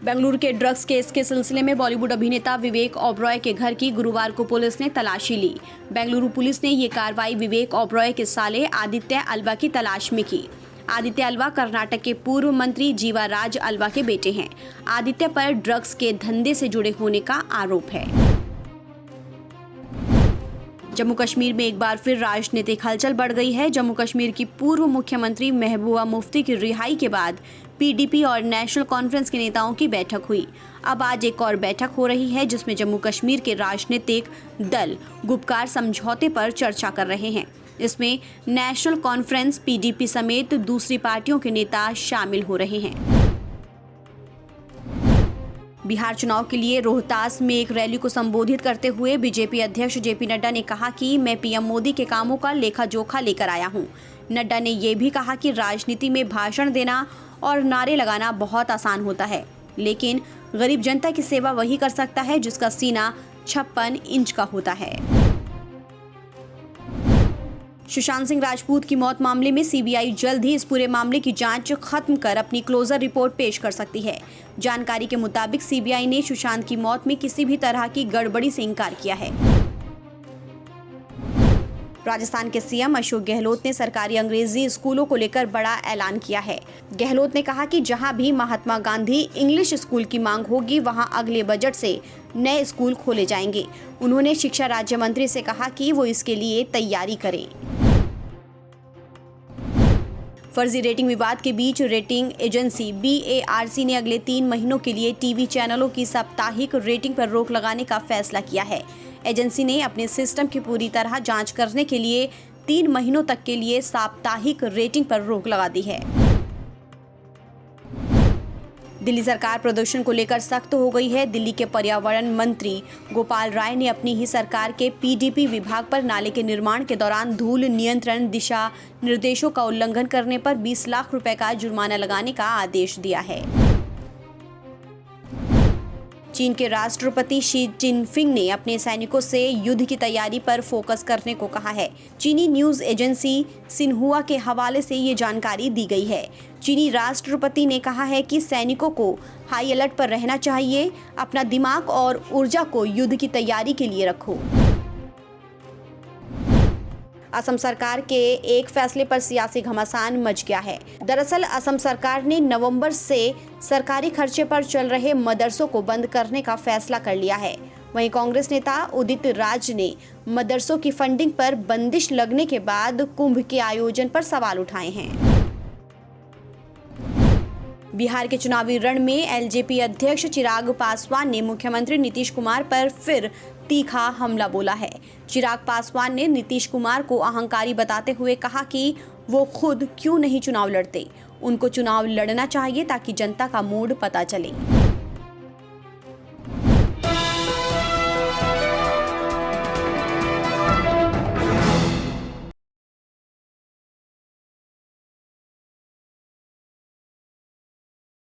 बेंगलुरु के drugs case के सिलसिले में बॉलीवुड अभिनेता विवेक ओबरॉय के घर की गुरुवार को पुलिस ने तलाशी ली। बेंगलुरु पुलिस ने ये कार्रवाई विवेक ओबरॉय के साले आदित्य अल्वा की तलाश में की। आदित्य अल्वा कर्नाटक के पूर्व मंत्री जीवा राज अल्वा के बेटे हैं। आदित्य पर ड्रग्स के धंधे से जुड़े होने का आरोप है। जम्मू कश्मीर में एक बार फिर राजनीतिक हलचल बढ़ गई है। जम्मू कश्मीर की पूर्व मुख्यमंत्री महबूबा मुफ्ती की रिहाई के बाद पीडीपी और नेशनल कॉन्फ्रेंस के नेताओं की बैठक हुई। अब आज एक और बैठक हो रही है जिसमें जम्मू कश्मीर के राजनीतिक दल गुपकार समझौते पर चर्चा कर रहे हैं। इसमें नेशनल कॉन्फ्रेंस, पीडीपी समेत दूसरी पार्टियों के नेता शामिल हो रहे हैं। बिहार चुनाव के लिए रोहतास में एक रैली को संबोधित करते हुए बीजेपी अध्यक्ष जेपी नड्डा ने कहा कि मैं पीएम मोदी के कामों का लेखा जोखा लेकर आया हूं। नड्डा ने ये भी कहा कि राजनीति में भाषण देना और नारे लगाना बहुत आसान होता है, लेकिन गरीब जनता की सेवा वही कर सकता है जिसका सीना 56 इंच का होता है। सुशांत सिंह राजपूत की मौत मामले में सीबीआई जल्द ही इस पूरे मामले की जांच खत्म कर अपनी क्लोजर रिपोर्ट पेश कर सकती है। जानकारी के मुताबिक सीबीआई ने सुशांत की मौत में किसी भी तरह की गड़बड़ी से इनकार किया है। राजस्थान के सीएम अशोक गहलोत ने सरकारी अंग्रेजी स्कूलों को लेकर बड़ा ऐलान किया है। गहलोत ने कहा कि जहां भी महात्मा गांधी इंग्लिश स्कूल की मांग होगी वहां अगले बजट से नए स्कूल खोले जाएंगे। उन्होंने शिक्षा राज्य मंत्री से कहा कि वो इसके लिए तैयारी करें। फर्जी रेटिंग विवाद के बीच रेटिंग एजेंसी BARC ने अगले 3 महीनों के लिए टीवी चैनलों की साप्ताहिक रेटिंग पर रोक लगाने का फैसला किया है। एजेंसी ने अपने सिस्टम की पूरी तरह जांच करने के लिए 3 महीनों तक के लिए साप्ताहिक रेटिंग पर रोक लगा दी है। दिल्ली सरकार प्रदूषण को लेकर सख्त हो गई है। दिल्ली के पर्यावरण मंत्री गोपाल राय ने अपनी ही सरकार के पीडीपी विभाग पर नाले के निर्माण के दौरान धूल नियंत्रण दिशा निर्देशों का उल्लंघन करने पर 20 लाख रुपए का जुर्माना लगाने का आदेश दिया है। चीन के राष्ट्रपति शी जिनपिंग ने अपने सैनिकों से युद्ध की तैयारी पर फोकस करने को कहा है। चीनी न्यूज एजेंसी सिन्हुआ के हवाले से ये जानकारी दी गई है। चीनी राष्ट्रपति ने कहा है कि सैनिकों को हाई अलर्ट पर रहना चाहिए। अपना दिमाग और ऊर्जा को युद्ध की तैयारी के लिए रखो। असम सरकार के एक फैसले पर सियासी घमासान मच गया है। दरअसल असम सरकार ने नवंबर से सरकारी खर्चे पर चल रहे मदरसों को बंद करने का फैसला कर लिया है। वहीं कांग्रेस नेता उदित राज ने मदरसों की फंडिंग पर बंदिश लगने के बाद कुंभ के आयोजन पर सवाल उठाए हैं। बिहार के चुनावी रण में एलजेपी अध्यक्ष चिराग पासवान ने मुख्यमंत्री नीतीश कुमार पर फिर तीखा हमला बोला है। चिराग पासवान ने नीतीश कुमार को अहंकारी बताते हुए कहा कि वो खुद क्यों नहीं चुनाव लड़ते। उनको चुनाव लड़ना चाहिए ताकि जनता का मूड पता चले।